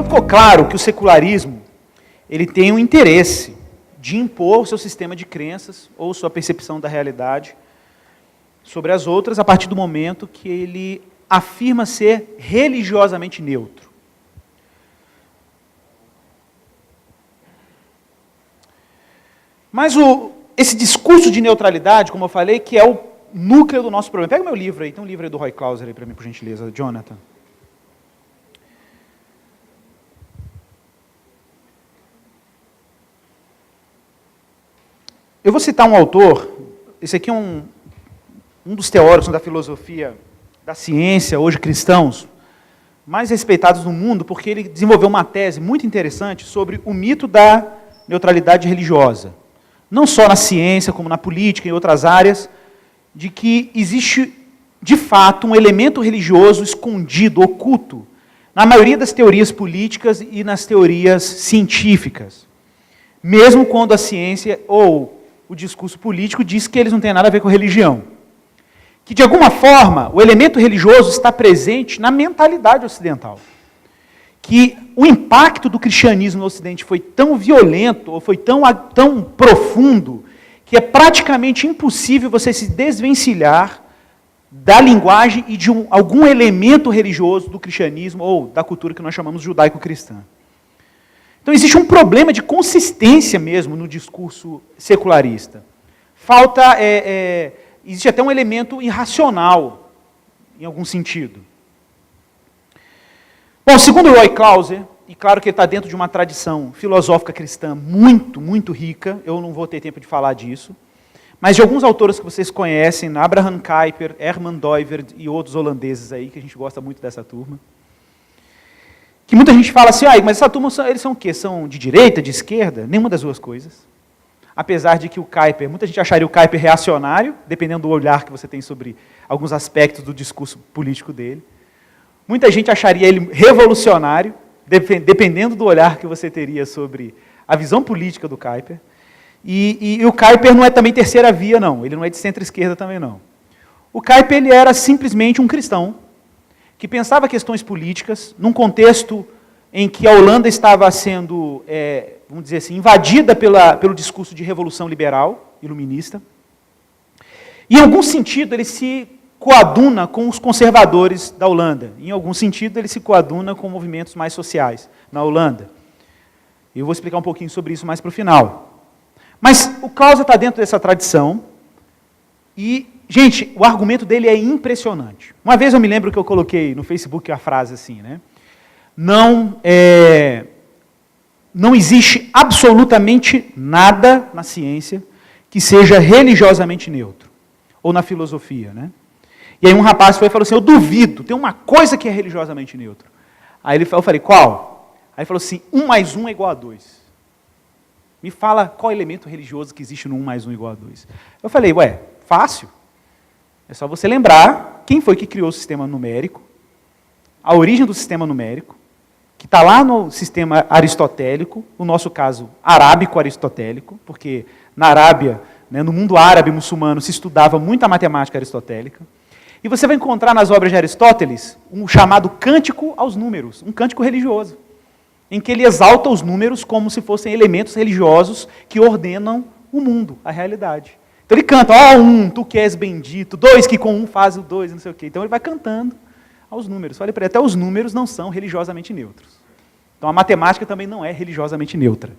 ficou claro que o secularismo ele tem um interesse de impor o seu sistema de crenças ou sua percepção da realidade sobre as outras a partir do momento que ele afirma ser religiosamente neutro. Mas esse discurso de neutralidade, como eu falei, que é o núcleo do nosso problema. Pega o meu livro aí, tem um livro aí do Roy Clauser aí para mim, por gentileza, Jonathan. Eu vou citar um autor, esse aqui é um dos teóricos da filosofia, da ciência, hoje cristãos, mais respeitados no mundo, porque ele desenvolveu uma tese muito interessante sobre o mito da neutralidade religiosa. Não só na ciência, como na política e em outras áreas, de que existe, de fato, um elemento religioso escondido, oculto, na maioria das teorias políticas e nas teorias científicas. Mesmo quando a ciência ou o discurso político diz que eles não têm nada a ver com religião. Que, de alguma forma, o elemento religioso está presente na mentalidade ocidental. Que o impacto do cristianismo no Ocidente foi tão violento, ou foi tão profundo, que é praticamente impossível você se desvencilhar da linguagem e de algum elemento religioso do cristianismo, ou da cultura que nós chamamos judaico-cristã. Então existe um problema de consistência mesmo no discurso secularista. Existe até um elemento irracional, em algum sentido. Bom, segundo Roy Clauser, e claro que ele está dentro de uma tradição filosófica cristã muito, muito rica, eu não vou ter tempo de falar disso, mas de alguns autores que vocês conhecem, Abraham Kuyper, Herman Doivert e outros holandeses aí, que a gente gosta muito dessa turma, que muita gente fala assim, mas essa turma, eles são o quê? São de direita, de esquerda? Nenhuma das duas coisas. Apesar de que o Kuyper, muita gente acharia o Kuyper reacionário, dependendo do olhar que você tem sobre alguns aspectos do discurso político dele. Muita gente acharia ele revolucionário, dependendo do olhar que você teria sobre a visão política do Kuyper. E o Kuyper não é também terceira via, não. Ele não é de centro-esquerda também, não. O Kuyper ele era simplesmente um cristão, que pensava questões políticas, num contexto em que a Holanda estava sendo, vamos dizer assim, invadida pelo discurso de revolução liberal, iluminista. E, em algum sentido, ele se coaduna com os conservadores da Holanda. Em algum sentido, ele se coaduna com movimentos mais sociais na Holanda. Eu vou explicar um pouquinho sobre isso mais para o final. Mas o Clauser está dentro dessa tradição e, gente, o argumento dele é impressionante. Uma vez eu me lembro que eu coloquei no Facebook a frase assim, né? Não existe absolutamente nada na ciência que seja religiosamente neutro, ou na filosofia, né? E aí um rapaz foi e falou assim, eu duvido, tem uma coisa que é religiosamente neutro. Aí eu falei, qual? Aí ele falou assim, 1 mais 1 é igual a 2. Me fala qual elemento religioso que existe no 1 mais 1 igual a 2. Eu falei, fácil. É só você lembrar quem foi que criou o sistema numérico, a origem do sistema numérico, que está lá no sistema aristotélico, no nosso caso, arábico-aristotélico, porque na Arábia, né, no mundo árabe muçulmano, se estudava muito a matemática aristotélica. E você vai encontrar nas obras de Aristóteles um chamado cântico aos números, um cântico religioso, em que ele exalta os números como se fossem elementos religiosos que ordenam o mundo, a realidade. Então ele canta, 1, tu que és bendito, 2 que com 1 faz o 2, não sei o quê. Então ele vai cantando aos números. Falei para ele, até os números não são religiosamente neutros. Então a matemática também não é religiosamente neutra.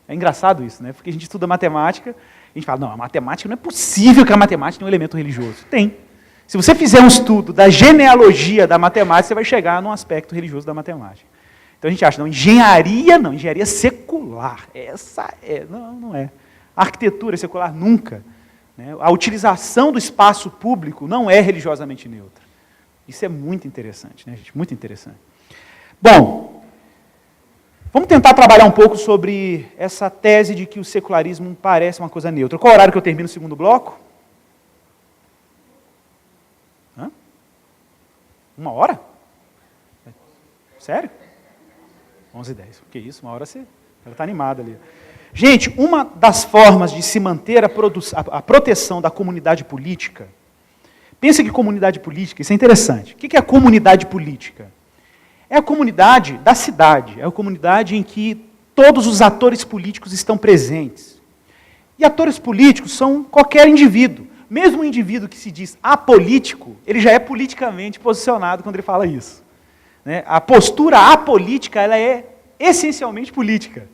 É engraçado isso, né? Porque a gente estuda matemática, a gente fala, não, a matemática não é possível que a matemática tenha um elemento religioso. Tem. Se você fizer um estudo da genealogia da matemática, você vai chegar num aspecto religioso da matemática. Então a gente acha, engenharia secular. Não é. A arquitetura secular nunca. Né? A utilização do espaço público não é religiosamente neutra. Isso é muito interessante, né, gente? Muito interessante. Bom, vamos tentar trabalhar um pouco sobre essa tese de que o secularismo parece uma coisa neutra. Qual é o horário que eu termino o segundo bloco? 1 hora? Sério? 11h10. Que isso, 1 hora você... Ela está animada ali. Gente, uma das formas de se manter a proteção da comunidade política, pensa que comunidade política, isso é interessante. O que é a comunidade política? É a comunidade da cidade, é a comunidade em que todos os atores políticos estão presentes. E atores políticos são qualquer indivíduo. Mesmo um indivíduo que se diz apolítico, ele já é politicamente posicionado quando ele fala isso. Né? A postura apolítica, ela é essencialmente política.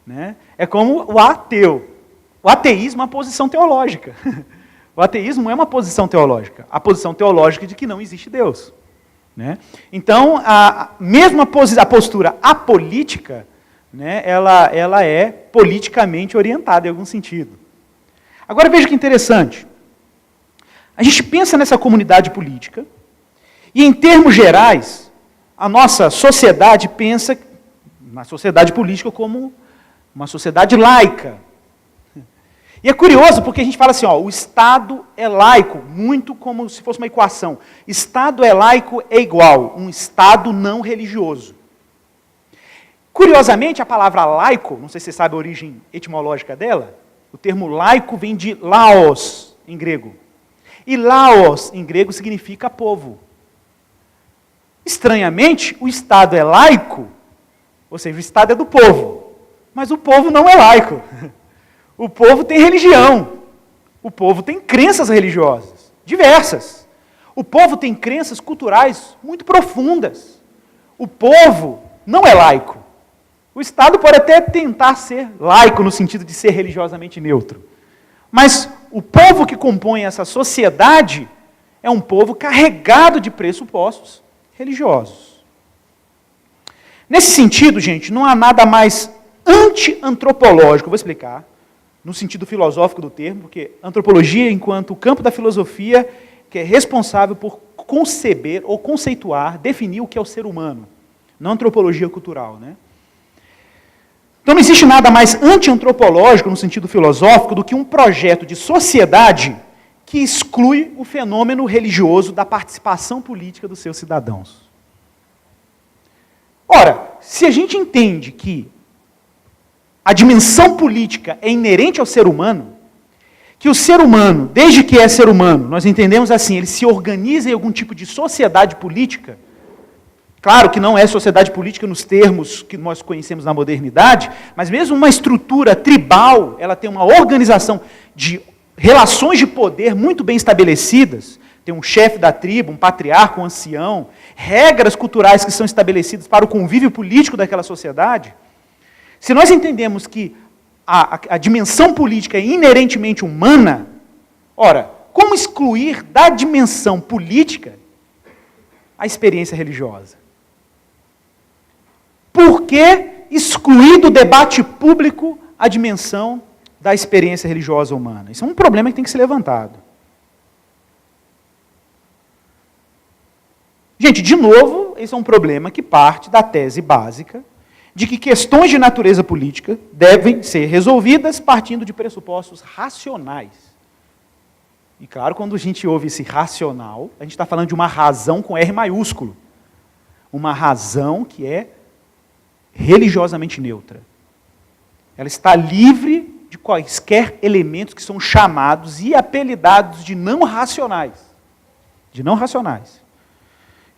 Né? É como o ateu. O ateísmo é uma posição teológica. O ateísmo é uma posição teológica. A posição teológica de que não existe Deus. Né? Então, mesmo a postura apolítica, né, ela é politicamente orientada em algum sentido. Agora veja que interessante. A gente pensa nessa comunidade política e, em termos gerais, a nossa sociedade pensa na sociedade política como uma sociedade laica. E é curioso porque a gente fala assim, ó, o Estado é laico, muito como se fosse uma equação. Estado é laico é igual um Estado não religioso. Curiosamente, a palavra laico, não sei se você sabe a origem etimológica dela, o termo laico vem de laos, em grego. E laos, em grego, significa povo. Estranhamente, o Estado é laico, ou seja, o Estado é do povo, mas o povo não é laico. O povo tem religião, o povo tem crenças religiosas, diversas. O povo tem crenças culturais muito profundas. O povo não é laico. O Estado pode até tentar ser laico no sentido de ser religiosamente neutro. Mas o povo que compõe essa sociedade é um povo carregado de pressupostos religiosos. Nesse sentido, gente, não há nada mais anti-antropológico, vou explicar, no sentido filosófico do termo, porque antropologia, enquanto o campo da filosofia, que é responsável por conceber ou conceituar, definir o que é o ser humano, não antropologia cultural, né? Então não existe nada mais anti-antropológico, no sentido filosófico, do que um projeto de sociedade que exclui o fenômeno religioso da participação política dos seus cidadãos. Ora, se a gente entende que a dimensão política é inerente ao ser humano, que o ser humano, desde que é ser humano, nós entendemos assim, ele se organiza em algum tipo de sociedade política. Claro que não é sociedade política nos termos que nós conhecemos na modernidade, mas mesmo uma estrutura tribal, ela tem uma organização de relações de poder muito bem estabelecidas, tem um chefe da tribo, um patriarca, um ancião, regras culturais que são estabelecidas para o convívio político daquela sociedade. Se nós entendemos que a dimensão política é inerentemente humana, ora, como excluir da dimensão política a experiência religiosa? Por que excluir do debate público a dimensão da experiência religiosa humana? Isso é um problema que tem que ser levantado. Gente, de novo, esse é um problema que parte da tese básica de que questões de natureza política devem ser resolvidas partindo de pressupostos racionais. E claro, quando a gente ouve esse racional, a gente está falando de uma razão com R maiúsculo. Uma razão que é religiosamente neutra. Ela está livre de quaisquer elementos que são chamados e apelidados de não racionais. De não racionais.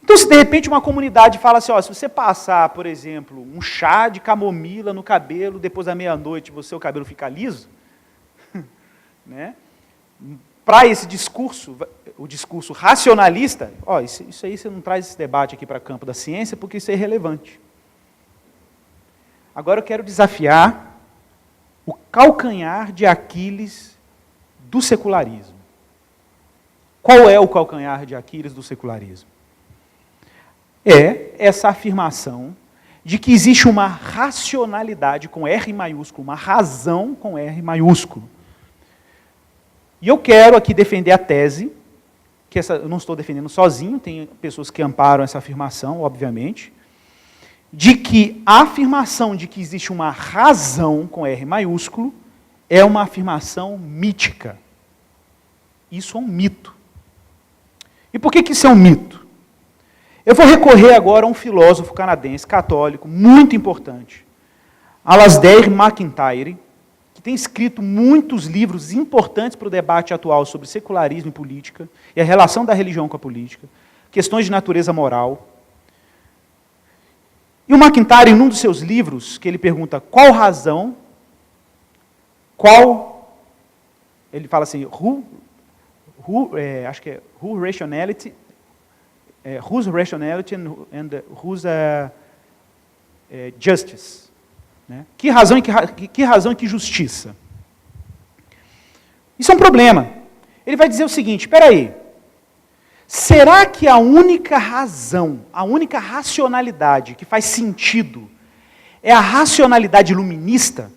Então, se de repente uma comunidade fala assim, ó, se você passar, por exemplo, um chá de camomila no cabelo, depois da meia-noite o seu cabelo fica liso, né? Para esse discurso, o discurso racionalista, ó, isso aí você não traz esse debate aqui para o campo da ciência, porque isso é irrelevante. Agora eu quero desafiar o calcanhar de Aquiles do secularismo. Qual é o calcanhar de Aquiles do secularismo? É essa afirmação de que existe uma racionalidade com R maiúsculo, uma razão com R maiúsculo. E eu quero aqui defender a tese, que eu não estou defendendo sozinho, tem pessoas que amparam essa afirmação, obviamente, de que a afirmação de que existe uma razão com R maiúsculo é uma afirmação mítica. Isso é um mito. E por que isso é um mito? Eu vou recorrer agora a um filósofo canadense católico muito importante, Alasdair MacIntyre, que tem escrito muitos livros importantes para o debate atual sobre secularismo e política, e a relação da religião com a política, questões de natureza moral. E o MacIntyre, em um dos seus livros, que ele pergunta qual razão, ele fala assim, acho que é whose rationality and whose justice. Né? Que razão e que justiça? Isso é um problema. Ele vai dizer o seguinte, espera aí, será que a única razão, a única racionalidade que faz sentido é a racionalidade iluminista?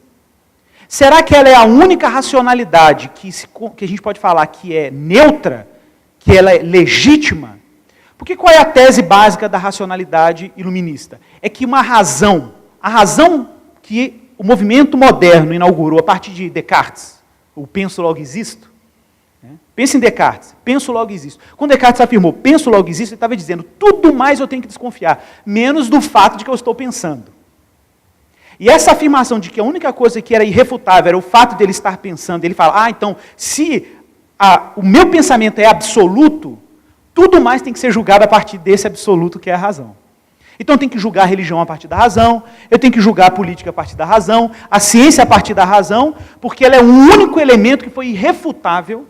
Será que ela é a única racionalidade que a gente pode falar que é neutra, que ela é legítima? Porque qual é a tese básica da racionalidade iluminista? É que a razão que o movimento moderno inaugurou a partir de Descartes, o penso logo existo, né? Pensa em Descartes, penso logo existo. Quando Descartes afirmou penso logo existo, ele estava dizendo tudo mais eu tenho que desconfiar, menos do fato de que eu estou pensando. E essa afirmação de que a única coisa que era irrefutável era o fato de ele estar pensando, ele fala, então, se o meu pensamento é absoluto, tudo mais tem que ser julgado a partir desse absoluto que é a razão. Então eu tenho que julgar a religião a partir da razão, eu tenho que julgar a política a partir da razão, a ciência a partir da razão, porque ela é o único elemento que foi irrefutável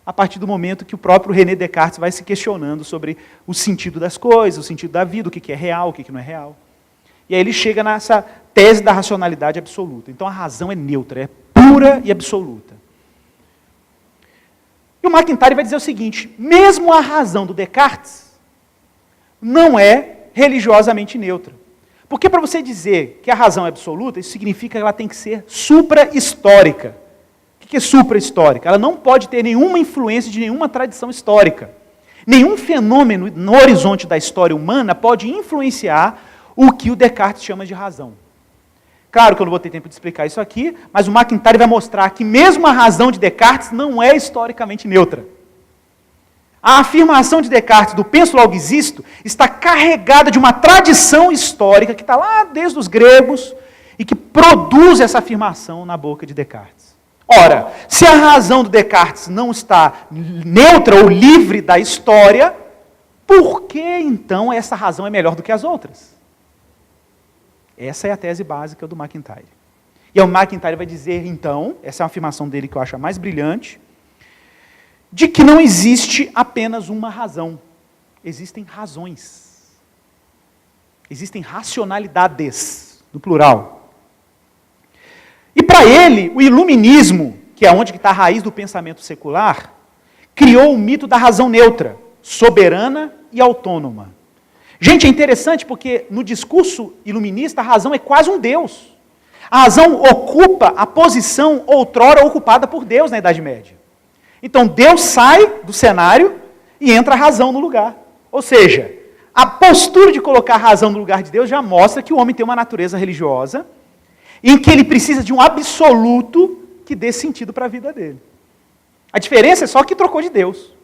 a partir do momento que o próprio René Descartes vai se questionando sobre o sentido das coisas, o sentido da vida, o que é real, o que não é real. E aí ele chega nessa tese da racionalidade absoluta. Então a razão é neutra, é pura e absoluta. E o MacIntyre vai dizer o seguinte, mesmo a razão do Descartes não é religiosamente neutra. Porque para você dizer que a razão é absoluta, isso significa que ela tem que ser supra-histórica. O que é supra-histórica? Ela não pode ter nenhuma influência de nenhuma tradição histórica. Nenhum fenômeno no horizonte da história humana pode influenciar o que o Descartes chama de razão. Claro que eu não vou ter tempo de explicar isso aqui, mas o MacIntyre vai mostrar que mesmo a razão de Descartes não é historicamente neutra. A afirmação de Descartes do penso logo existo está carregada de uma tradição histórica que está lá desde os gregos e que produz essa afirmação na boca de Descartes. Ora, se a razão do Descartes não está neutra ou livre da história, por que então essa razão é melhor do que as outras? Essa é a tese básica do MacIntyre. E o MacIntyre vai dizer, então, essa é uma afirmação dele que eu acho a mais brilhante, de que não existe apenas uma razão. Existem razões. Existem racionalidades, no plural. E para ele, o iluminismo, que é onde está a raiz do pensamento secular, criou o mito da razão neutra, soberana e autônoma. Gente, é interessante porque no discurso iluminista a razão é quase um Deus. A razão ocupa a posição outrora ocupada por Deus na Idade Média. Então Deus sai do cenário e entra a razão no lugar. Ou seja, a postura de colocar a razão no lugar de Deus já mostra que o homem tem uma natureza religiosa em que ele precisa de um absoluto que dê sentido para a vida dele. A diferença é só que trocou de Deus.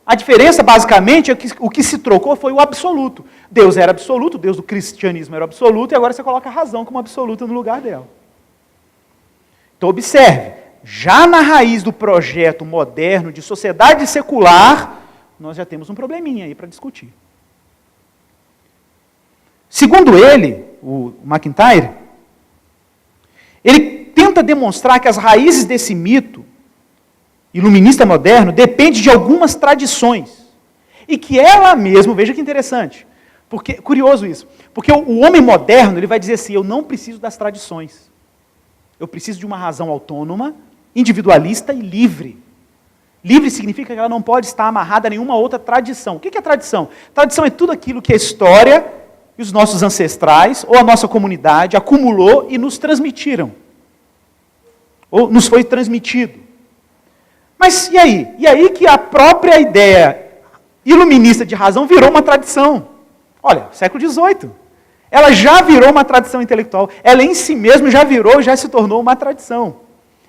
A diferença, basicamente, é que o que se trocou foi o absoluto. Deus era absoluto, o Deus do cristianismo era absoluto, e agora você coloca a razão como absoluta no lugar dela. Então, observe. Já na raiz do projeto moderno de sociedade secular, nós já temos um probleminha aí para discutir. Segundo ele, o MacIntyre, ele tenta demonstrar que as raízes desse mito iluminista moderno dependem de algumas tradições. E que ela mesma, veja que interessante, porque, curioso isso, porque o homem moderno ele vai dizer assim, eu não preciso das tradições. Eu preciso de uma razão autônoma, individualista e livre. Livre significa que ela não pode estar amarrada a nenhuma outra tradição. O que é tradição? Tradição é tudo aquilo que a história e os nossos ancestrais, ou a nossa comunidade, acumulou e nos transmitiram. Ou nos foi transmitido. Mas e aí? E aí que a própria ideia iluminista de razão virou uma tradição. Olha, século XVIII. Ela já virou uma tradição intelectual. Ela em si mesma já se tornou uma tradição.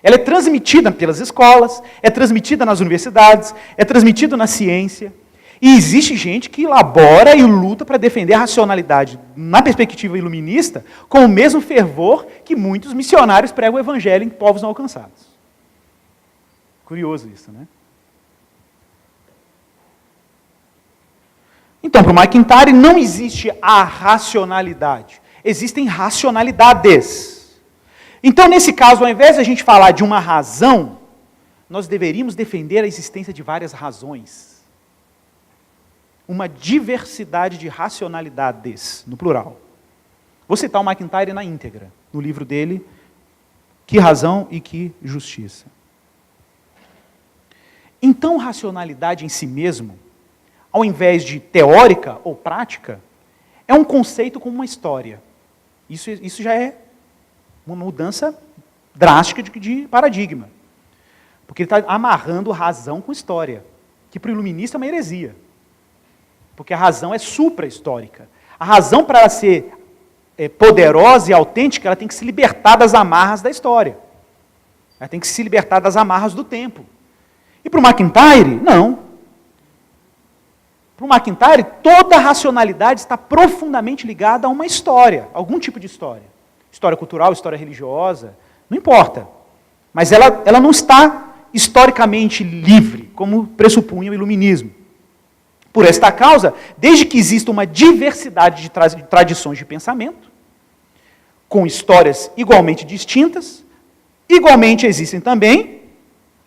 Ela é transmitida pelas escolas, é transmitida nas universidades, é transmitida na ciência. E existe gente que elabora e luta para defender a racionalidade na perspectiva iluminista com o mesmo fervor que muitos missionários pregam o evangelho em povos não alcançados. Curioso isso, né? Então, para o MacIntyre, não existe a racionalidade. Existem racionalidades. Então, nesse caso, ao invés de a gente falar de uma razão, nós deveríamos defender a existência de várias razões. Uma diversidade de racionalidades, no plural. Vou citar o MacIntyre na íntegra, no livro dele, Que Razão e Que Justiça. Então, racionalidade em si mesmo, ao invés de teórica ou prática, é um conceito como uma história. Isso já é uma mudança drástica de paradigma. Porque ele está amarrando razão com história, que para o iluminista é uma heresia. Porque a razão é supra-histórica. A razão, para ela ser poderosa e autêntica, ela tem que se libertar das amarras da história. Ela tem que se libertar das amarras do tempo. E para o MacIntyre, não. Para o MacIntyre, toda a racionalidade está profundamente ligada a uma história, algum tipo de história. História cultural, história religiosa, não importa. Mas ela não está historicamente livre, como pressupunha o iluminismo. Por esta causa, desde que exista uma diversidade de tradições de pensamento, com histórias igualmente distintas, igualmente existem também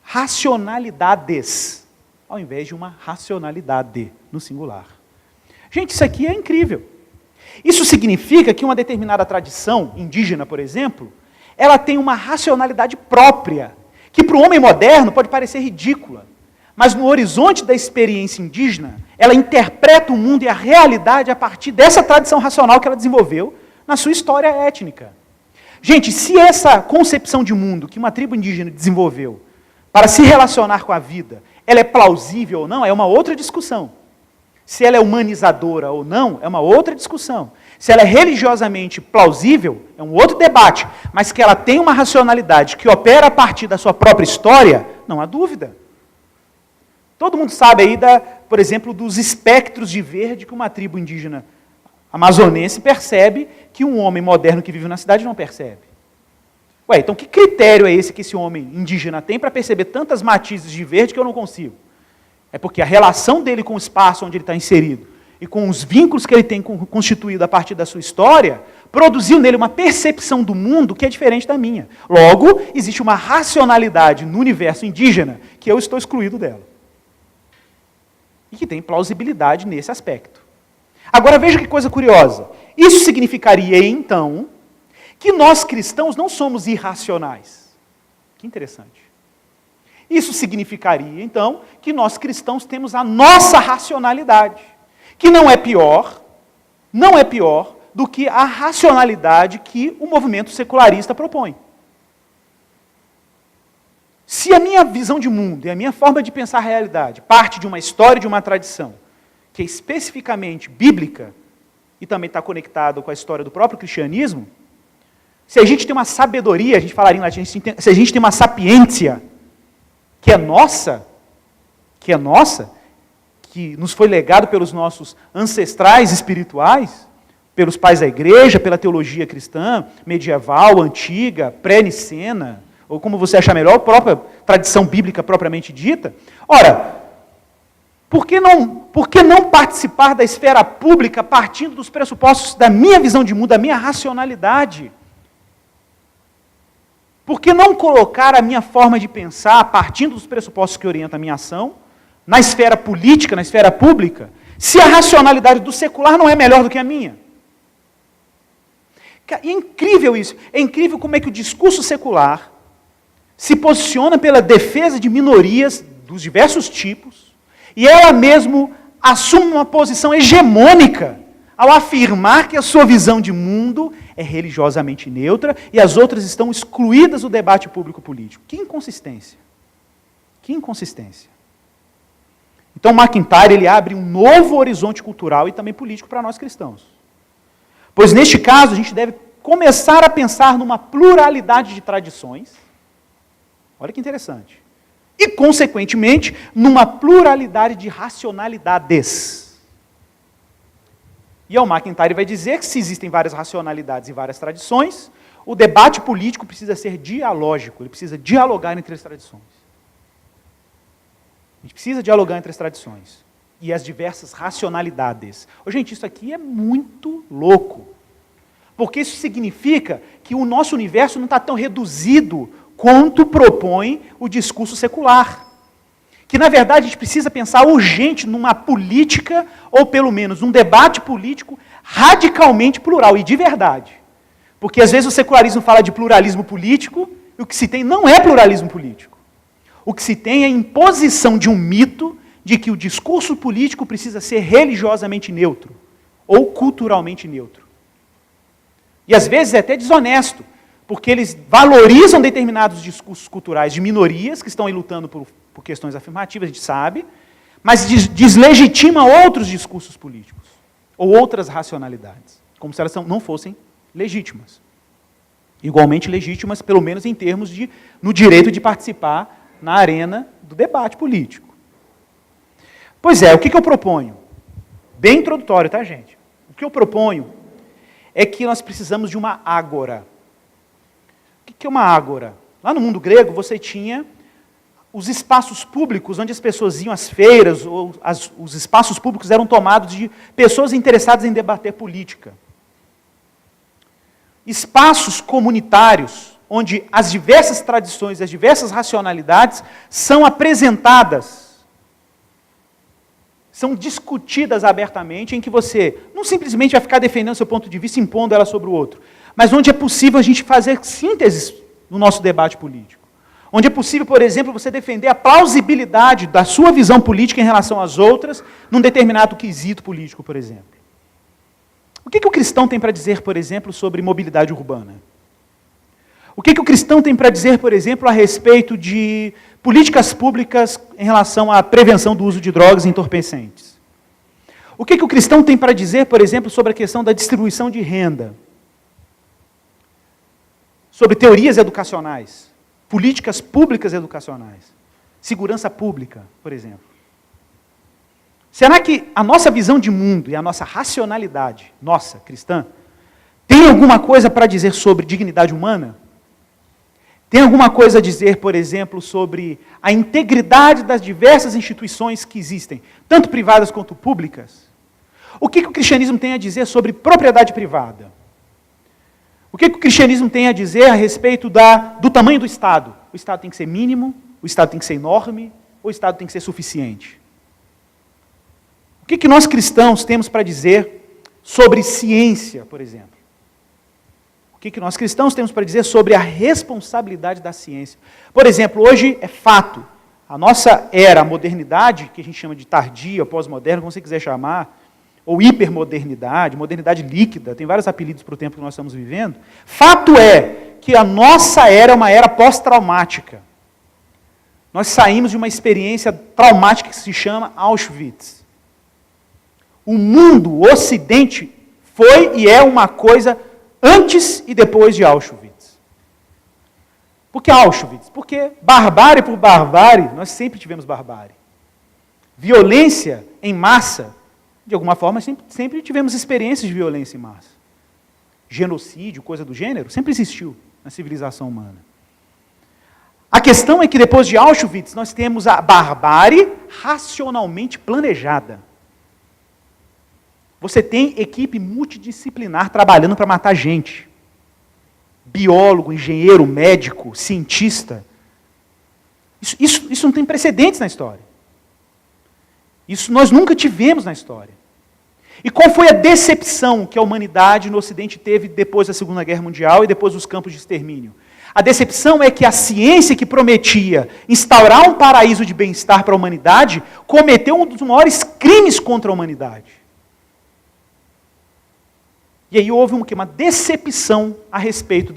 racionalidades, ao invés de uma racionalidade no singular. Gente, isso aqui é incrível. Isso significa que uma determinada tradição indígena, por exemplo, ela tem uma racionalidade própria, que para o homem moderno pode parecer ridícula, mas no horizonte da experiência indígena, ela interpreta o mundo e a realidade a partir dessa tradição racional que ela desenvolveu na sua história étnica. Gente, se essa concepção de mundo que uma tribo indígena desenvolveu para se relacionar com a vida, ela é plausível ou não, é uma outra discussão. Se ela é humanizadora ou não, é uma outra discussão. Se ela é religiosamente plausível, é um outro debate. Mas que ela tem uma racionalidade que opera a partir da sua própria história, não há dúvida. Todo mundo sabe aí, por exemplo, dos espectros de verde que uma tribo indígena amazonense percebe que um homem moderno que vive na cidade não percebe. Ué, então que critério é esse que esse homem indígena tem para perceber tantas matizes de verde que eu não consigo? É porque a relação dele com o espaço onde ele está inserido e com os vínculos que ele tem constituído a partir da sua história, produziu nele uma percepção do mundo que é diferente da minha. Logo, existe uma racionalidade no universo indígena que eu estou excluído dela. E que tem plausibilidade nesse aspecto. Agora veja que coisa curiosa. Isso significaria, então, que nós cristãos não somos irracionais. Que interessante. Isso significaria, então, que nós cristãos temos a nossa racionalidade, que não é pior do que a racionalidade que o movimento secularista propõe. Se a minha visão de mundo e a minha forma de pensar a realidade parte de uma história, de uma tradição, que é especificamente bíblica, e também está conectado com a história do próprio cristianismo, se a gente tem uma sabedoria, a gente falaria em latim, se a gente tem uma sapiência que é nossa, que nos foi legado pelos nossos ancestrais espirituais, pelos pais da igreja, pela teologia cristã, medieval, antiga, pré-nicena, ou como você achar melhor, a própria tradição bíblica propriamente dita. Ora, por que não participar da esfera pública partindo dos pressupostos da minha visão de mundo, da minha racionalidade? Por que não colocar a minha forma de pensar, partindo dos pressupostos que orientam a minha ação, na esfera política, na esfera pública, se a racionalidade do secular não é melhor do que a minha? É incrível isso. É incrível como é que o discurso secular se posiciona pela defesa de minorias dos diversos tipos, e ela mesmo assume uma posição hegemônica ao afirmar que a sua visão de mundo é religiosamente neutra e as outras estão excluídas do debate público-político. Que inconsistência. Que inconsistência. Então, MacIntyre ele abre um novo horizonte cultural e também político para nós cristãos. Pois, neste caso, a gente deve começar a pensar numa pluralidade de tradições. Olha que interessante. E, consequentemente, numa pluralidade de racionalidades. E o MacIntyre vai dizer que se existem várias racionalidades e várias tradições, o debate político precisa ser dialógico, ele precisa dialogar entre as tradições. A gente precisa dialogar entre as tradições. e as diversas racionalidades. Ô, gente, isso aqui é muito louco. Porque isso significa que o nosso universo não está tão reduzido quanto propõe o discurso secular. Que, na verdade, a gente precisa pensar urgente numa política, ou pelo menos num debate político radicalmente plural, e de verdade. Porque, às vezes, o secularismo fala de pluralismo político, e o que se tem não é pluralismo político. O que se tem é a imposição de um mito de que o discurso político precisa ser religiosamente neutro, ou culturalmente neutro. E, às vezes, é até desonesto, porque eles valorizam determinados discursos culturais de minorias que estão aí lutando por questões afirmativas, a gente sabe, mas deslegitima outros discursos políticos, ou outras racionalidades, como se elas não fossem legítimas. Igualmente legítimas, pelo menos em termos no direito de participar na arena do debate político. Pois é, o que eu proponho? Bem introdutório, tá, gente? O que eu proponho é que nós precisamos de uma ágora. O que é uma ágora? Lá no mundo grego, você tinha os espaços públicos, onde as pessoas iam às feiras, ou os espaços públicos eram tomados de pessoas interessadas em debater política. Espaços comunitários, onde as diversas tradições, as diversas racionalidades são apresentadas, são discutidas abertamente, em que você não simplesmente vai ficar defendendo seu ponto de vista, impondo ela sobre o outro, mas onde é possível a gente fazer sínteses no nosso debate político. Onde é possível, por exemplo, você defender a plausibilidade da sua visão política em relação às outras, num determinado quesito político, por exemplo. O que o cristão tem para dizer, por exemplo, sobre mobilidade urbana? O que o cristão tem para dizer, por exemplo, a respeito de políticas públicas em relação à prevenção do uso de drogas e entorpecentes? O que o cristão tem para dizer, por exemplo, sobre a questão da distribuição de renda? Sobre teorias educacionais, políticas públicas educacionais, segurança pública, por exemplo. Será que a nossa visão de mundo e a nossa racionalidade, nossa, cristã, tem alguma coisa para dizer sobre dignidade humana? Tem alguma coisa a dizer, por exemplo, sobre a integridade das diversas instituições que existem, tanto privadas quanto públicas? O que o cristianismo tem a dizer sobre propriedade privada? O que o cristianismo tem a dizer a respeito do tamanho do Estado? O Estado tem que ser mínimo? O Estado tem que ser enorme? Ou o Estado tem que ser suficiente? O que nós cristãos temos para dizer sobre ciência, por exemplo? O que nós cristãos temos para dizer sobre a responsabilidade da ciência? Por exemplo, hoje é fato, a nossa era, a modernidade, que a gente chama de tardia, pós-moderna, como você quiser chamar, ou hipermodernidade, modernidade líquida, tem vários apelidos para o tempo que nós estamos vivendo. Fato é que a nossa era é uma era pós-traumática. Nós saímos de uma experiência traumática que se chama Auschwitz. O mundo, o Ocidente, foi e é uma coisa antes e depois de Auschwitz. Por que Auschwitz? Porque barbárie por barbárie, nós sempre tivemos barbárie. Violência em massa, de alguma forma, sempre tivemos experiências de violência em massa. Genocídio, coisa do gênero, sempre existiu na civilização humana. A questão é que depois de Auschwitz, nós temos a barbárie racionalmente planejada. Você tem equipe multidisciplinar trabalhando para matar gente. Biólogo, engenheiro, médico, cientista. Isso não tem precedentes na história. Isso nós nunca tivemos na história. E qual foi a decepção que a humanidade no Ocidente teve depois da Segunda Guerra Mundial e depois dos campos de extermínio? A decepção é que a ciência que prometia instaurar um paraíso de bem-estar para a humanidade cometeu um dos maiores crimes contra a humanidade. E aí houve uma decepção a respeito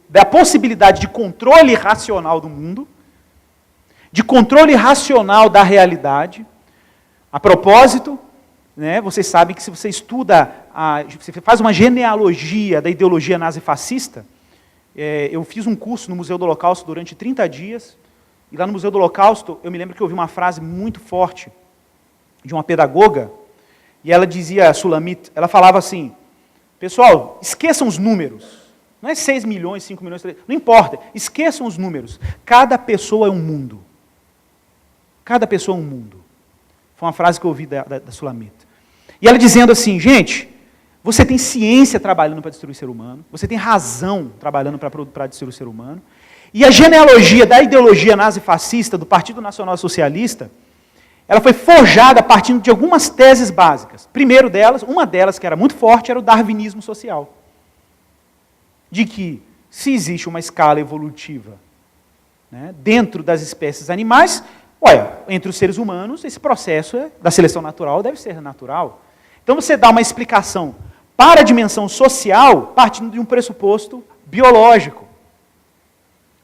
da possibilidade de controle racional do mundo, de controle racional da realidade. A propósito, né, vocês sabem que se você estuda, você faz uma genealogia da ideologia nazifascista, eu fiz um curso no Museu do Holocausto durante 30 dias, e lá no Museu do Holocausto, eu me lembro que eu ouvi uma frase muito forte de uma pedagoga, e ela dizia, Sulamit, ela falava assim: pessoal, esqueçam os números. Não é 6 milhões, 5 milhões, 3, não importa. Esqueçam os números. Cada pessoa é um mundo. Cada pessoa é um mundo. Foi uma frase que eu ouvi da Sulamita. E ela dizendo assim, gente, você tem ciência trabalhando para destruir o ser humano, você tem razão trabalhando para destruir o ser humano, e a genealogia da ideologia nazifascista do Partido Nacional Socialista, ela foi forjada a partir de algumas teses básicas. Primeiro delas, uma delas que era muito forte, era o darwinismo social. De que, se existe uma escala evolutiva, né, dentro das espécies animais, olha, entre os seres humanos, esse processo da seleção natural deve ser natural. Então você dá uma explicação para a dimensão social, partindo de um pressuposto biológico.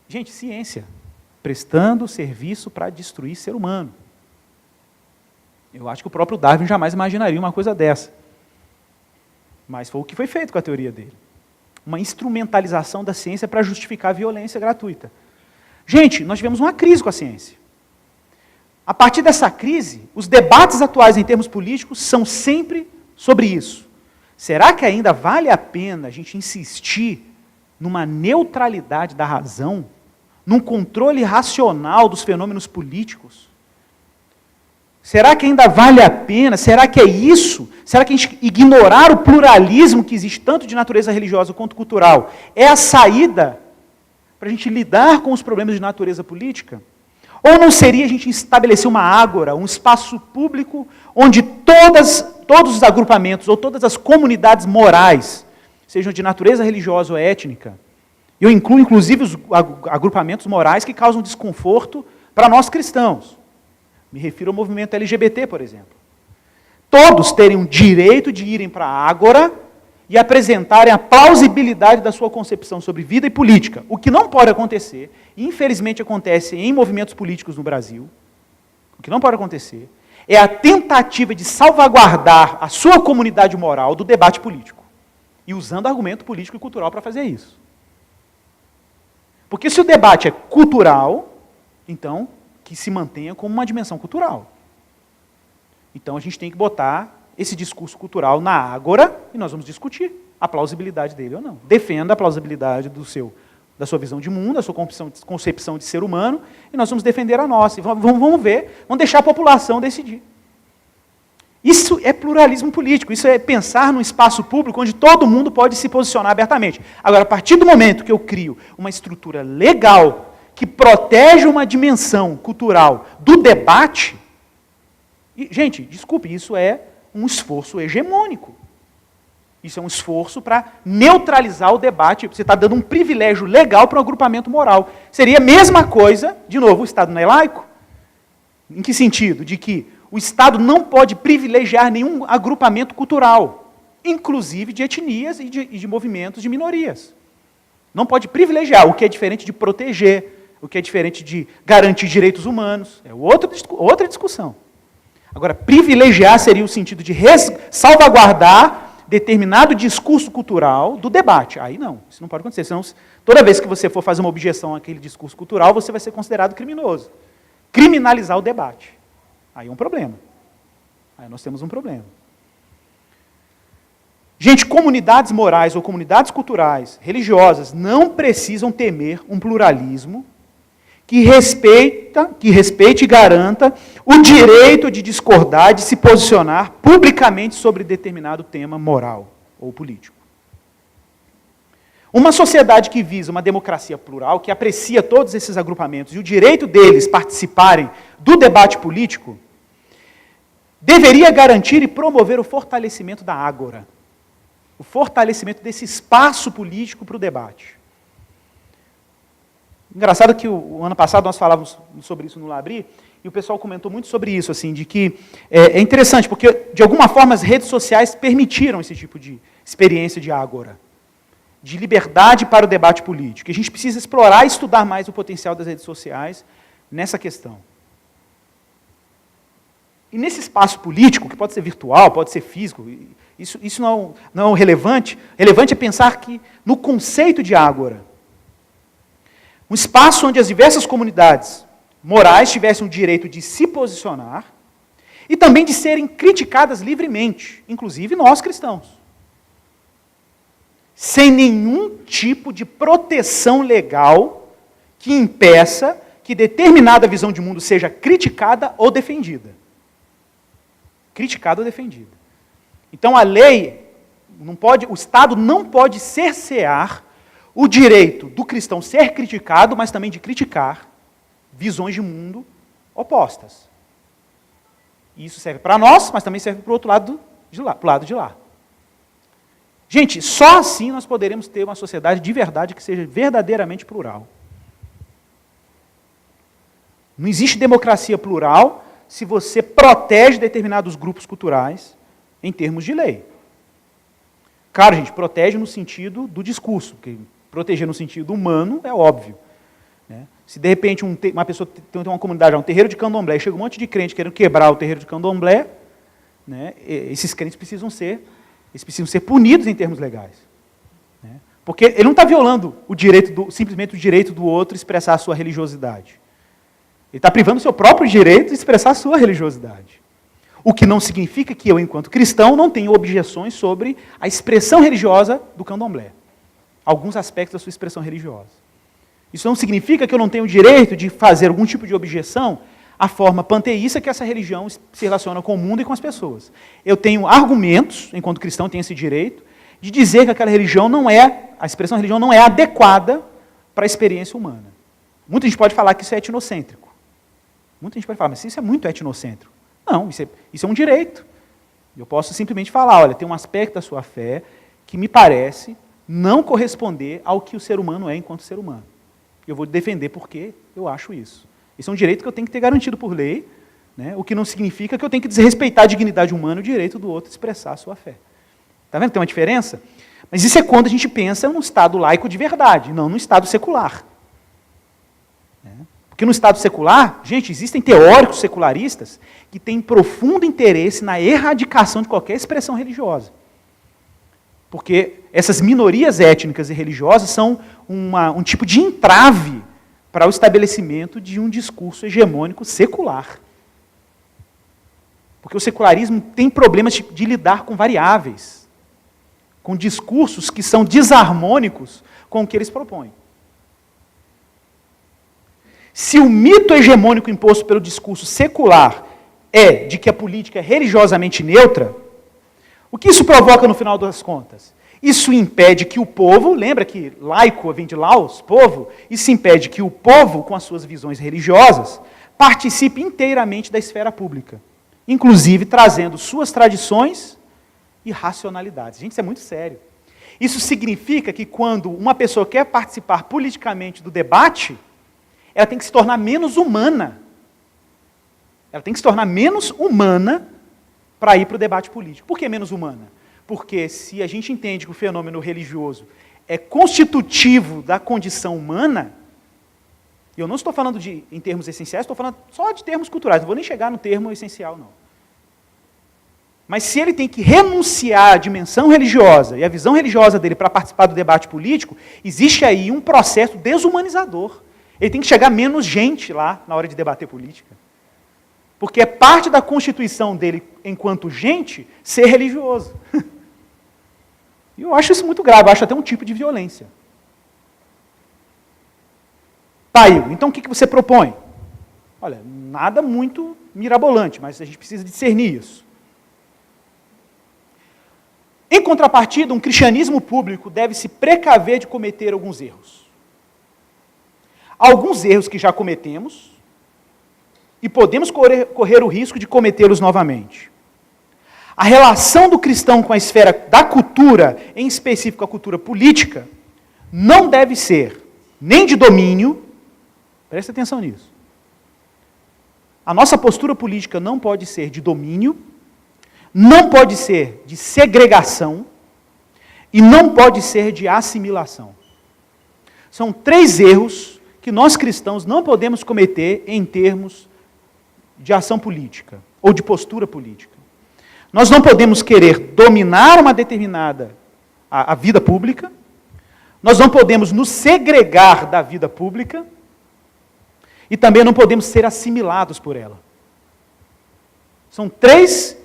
Gente, ciência, prestando serviço para destruir ser humano. Eu acho que o próprio Darwin jamais imaginaria uma coisa dessa. Mas foi o que foi feito com a teoria dele. Uma instrumentalização da ciência para justificar a violência gratuita. Gente, nós tivemos uma crise com a ciência. A partir dessa crise, os debates atuais em termos políticos são sempre sobre isso. Será que ainda vale a pena a gente insistir numa neutralidade da razão, num controle racional dos fenômenos políticos? Será que ainda vale a pena? Será que é isso? Será que a gente ignorar o pluralismo que existe tanto de natureza religiosa quanto cultural é a saída para a gente lidar com os problemas de natureza política? Ou não seria a gente estabelecer uma ágora, um espaço público, onde todos os agrupamentos ou todas as comunidades morais, sejam de natureza religiosa ou étnica, eu incluo inclusive os agrupamentos morais que causam desconforto para nós cristãos. Me refiro ao movimento LGBT, por exemplo. Todos terem o direito de irem para a ágora e apresentarem a plausibilidade da sua concepção sobre vida e política. O que não pode acontecer, e infelizmente acontece em movimentos políticos no Brasil, o que não pode acontecer, é a tentativa de salvaguardar a sua comunidade moral do debate político. E usando argumento político e cultural para fazer isso. Porque se o debate é cultural, então que se mantenha como uma dimensão cultural. Então a gente tem que botar esse discurso cultural na ágora e nós vamos discutir a plausibilidade dele ou não. Defenda a plausibilidade da sua visão de mundo, da sua concepção de ser humano, e nós vamos defender a nossa. E vamos ver, vamos deixar a população decidir. Isso é pluralismo político, isso é pensar num espaço público onde todo mundo pode se posicionar abertamente. Agora, a partir do momento que eu crio uma estrutura legal que protege uma dimensão cultural do debate, e, gente, desculpe, isso é um esforço hegemônico. Isso é um esforço para neutralizar o debate. Você está dando um privilégio legal para um agrupamento moral. Seria a mesma coisa, de novo, o Estado não é laico? Em que sentido? De que o Estado não pode privilegiar nenhum agrupamento cultural, inclusive de etnias e de movimentos de minorias. Não pode privilegiar, o que é diferente de proteger, o que é diferente de garantir direitos humanos. É outra discussão. Agora, privilegiar seria o sentido de salvaguardar determinado discurso cultural do debate. Aí não, isso não pode acontecer. Senão, toda vez que você for fazer uma objeção àquele discurso cultural, você vai ser considerado criminoso. Criminalizar o debate. Aí é um problema. Aí nós temos um problema. Gente, comunidades morais ou comunidades culturais, religiosas, não precisam temer um pluralismo que respeite e garanta o direito de discordar, de se posicionar publicamente sobre determinado tema moral ou político. Uma sociedade que visa uma democracia plural, que aprecia todos esses agrupamentos e o direito deles participarem do debate político, deveria garantir e promover o fortalecimento da ágora, o fortalecimento desse espaço político para o debate. Engraçado que o ano passado nós falávamos sobre isso no Labri, e o pessoal comentou muito sobre isso, assim, de que é interessante, porque, de alguma forma, as redes sociais permitiram esse tipo de experiência de ágora, de liberdade para o debate político. E a gente precisa explorar e estudar mais o potencial das redes sociais nessa questão. E nesse espaço político, que pode ser virtual, pode ser físico, isso não é relevante. Relevante é pensar que, no conceito de ágora, um espaço onde as diversas comunidades morais tivessem o direito de se posicionar e também de serem criticadas livremente, inclusive nós cristãos. Sem nenhum tipo de proteção legal que impeça que determinada visão de mundo seja criticada ou defendida. criticada ou defendida. Então a lei não pode, o Estado não pode cercear o direito do cristão ser criticado, mas também de criticar visões de mundo opostas. E isso serve para nós, mas também serve para o outro lado de lá, para o lado de lá. Gente, só assim nós poderemos ter uma sociedade de verdade que seja verdadeiramente plural. Não existe democracia plural se você protege determinados grupos culturais em termos de lei. Claro, gente, protege no sentido do discurso, porque proteger no sentido humano é óbvio. Né? Se de repente uma pessoa tem uma comunidade, um terreiro de candomblé, e chega um monte de crente querendo quebrar o terreiro de candomblé, né, esses crentes precisam ser punidos em termos legais. Né? Porque ele não está violando simplesmente o direito do outro expressar a sua religiosidade. Ele está privando o seu próprio direito de expressar a sua religiosidade. O que não significa que eu, enquanto cristão, não tenho objeções sobre a expressão religiosa do candomblé. Alguns aspectos da sua expressão religiosa. Isso não significa que eu não tenho o direito de fazer algum tipo de objeção à forma panteísta que essa religião se relaciona com o mundo e com as pessoas. Eu tenho argumentos, enquanto cristão tenho esse direito, de dizer que aquela religião a expressão religião não é adequada para a experiência humana. Muita gente pode falar que isso é etnocêntrico. Muita gente pode falar, mas isso é muito etnocêntrico. Não, isso é um direito. Eu posso simplesmente falar, olha, tem um aspecto da sua fé que me parece não corresponder ao que o ser humano é enquanto ser humano. Eu vou defender porque eu acho isso. Isso é um direito que eu tenho que ter garantido por lei, né? O que não significa que eu tenho que desrespeitar a dignidade humana e o direito do outro de expressar a sua fé. Está vendo que tem uma diferença? Mas isso é quando a gente pensa num Estado laico de verdade, não num Estado secular. Porque no Estado secular, gente, existem teóricos secularistas que têm profundo interesse na erradicação de qualquer expressão religiosa. Porque essas minorias étnicas e religiosas são um tipo de entrave para o estabelecimento de um discurso hegemônico secular. Porque o secularismo tem problemas de lidar com variáveis, com discursos que são desarmônicos com o que eles propõem. Se o mito hegemônico imposto pelo discurso secular é de que a política é religiosamente neutra, o que isso provoca no final das contas? Isso impede que o povo, lembra que laico vem de laos, povo, isso impede que o povo, com as suas visões religiosas, participe inteiramente da esfera pública, inclusive trazendo suas tradições e racionalidades. Gente, isso é muito sério. Isso significa que quando uma pessoa quer participar politicamente do debate, ela tem que se tornar menos humana. Ela tem que se tornar menos humana para ir para o debate político. Por que menos humana? Porque se a gente entende que o fenômeno religioso é constitutivo da condição humana, eu não estou falando em termos essenciais, estou falando só de termos culturais, não vou nem chegar no termo essencial, não. Mas se ele tem que renunciar à dimensão religiosa e à visão religiosa dele para participar do debate político, existe aí um processo desumanizador. Ele tem que chegar menos gente lá na hora de debater política. Porque é parte da constituição dele, enquanto gente, ser religioso. E eu acho isso muito grave, eu acho até um tipo de violência. Paio, então o que você propõe? Olha, nada muito mirabolante, mas a gente precisa discernir isso. Em contrapartida, um cristianismo público deve se precaver de cometer alguns erros. Alguns erros que já cometemos e podemos correr o risco de cometê-los novamente. A relação do cristão com a esfera da cultura, em específico a cultura política, não deve ser nem de domínio, presta atenção nisso. A nossa postura política não pode ser de domínio, não pode ser de segregação e não pode ser de assimilação. São 3 erros que nós cristãos não podemos cometer em termos de ação política ou de postura política. Nós não podemos querer dominar uma determinada a vida pública, nós não podemos nos segregar da vida pública e também não podemos ser assimilados por ela. São 3